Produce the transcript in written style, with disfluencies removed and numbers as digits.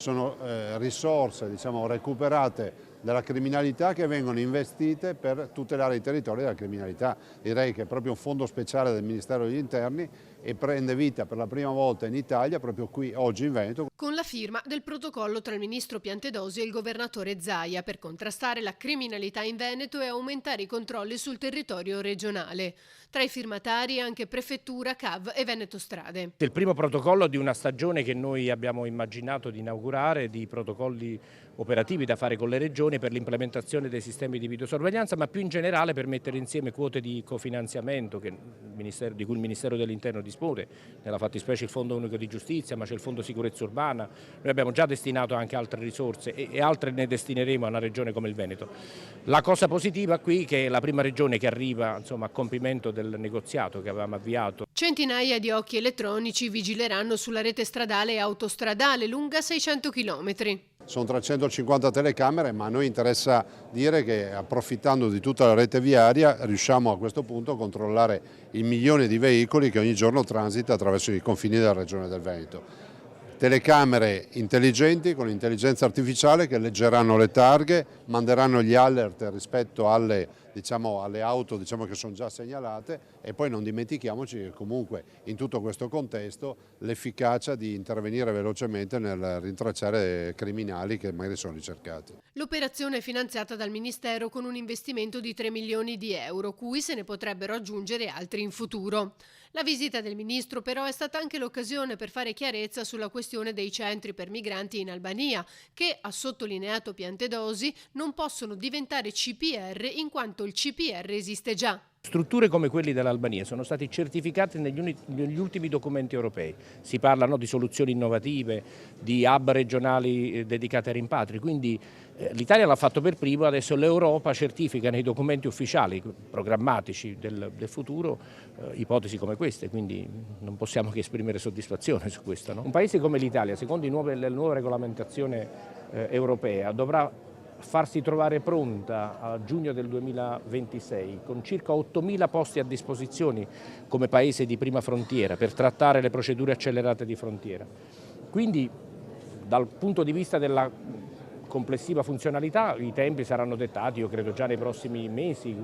Sono risorse, diciamo, recuperate dalla criminalità che vengono investite per tutelare i territori dalla criminalità. Direi che è proprio un fondo speciale del Ministero degli Interni e prende vita per la prima volta in Italia, proprio qui oggi in Veneto. Con la firma del protocollo tra il ministro Piantedosi e il governatore Zaia per contrastare la criminalità in Veneto e aumentare i controlli sul territorio regionale. Tra i firmatari anche Prefettura, CAV e Veneto Strade. Il primo protocollo di una stagione che noi abbiamo immaginato di inaugurare, di protocolli operativi da fare con le regioni per l'implementazione dei sistemi di videosorveglianza, ma più in generale per mettere insieme quote di cofinanziamento di cui il Ministero dell'Interno dispone, nella fattispecie il Fondo Unico di Giustizia, ma c'è il Fondo Sicurezza Urbana. Noi abbiamo già destinato anche altre risorse e altre ne destineremo a una regione come il Veneto. La cosa positiva qui è che è la prima regione che arriva, insomma, a compimento del negoziato che avevamo avviato. Centinaia di occhi elettronici vigileranno sulla rete stradale e autostradale lunga 600 km. Sono 350 telecamere, ma a noi interessa dire che approfittando di tutta la rete viaria riusciamo a questo punto a controllare il milione di veicoli che ogni giorno transita attraverso i confini della regione del Veneto. Telecamere intelligenti con intelligenza artificiale che leggeranno le targhe, manderanno gli alert rispetto alle auto che sono già segnalate e poi non dimentichiamoci che comunque in tutto questo contesto l'efficacia di intervenire velocemente nel rintracciare criminali che magari sono ricercati. L'operazione è finanziata dal Ministero con un investimento di 3 milioni di euro, cui se ne potrebbero aggiungere altri in futuro. La visita del Ministro però è stata anche l'occasione per fare chiarezza sulla questione dei centri per migranti in Albania, che, ha sottolineato Piantedosi, non possono diventare CPR in quanto il CPR esiste già. Strutture come quelle dell'Albania sono stati certificate negli ultimi documenti europei. Si parla di soluzioni innovative, di hub regionali dedicate ai rimpatri, quindi l'Italia l'ha fatto per primo, adesso l'Europa certifica nei documenti ufficiali programmatici del futuro ipotesi come queste, quindi non possiamo che esprimere soddisfazione su questo. No? Un paese come l'Italia, secondo la nuova regolamentazione europea, dovrà farsi trovare pronta a giugno del 2026 con circa 8.000 posti a disposizione come paese di prima frontiera per trattare le procedure accelerate di frontiera. Quindi dal punto di vista della complessiva funzionalità i tempi saranno dettati, io credo già nei prossimi mesi.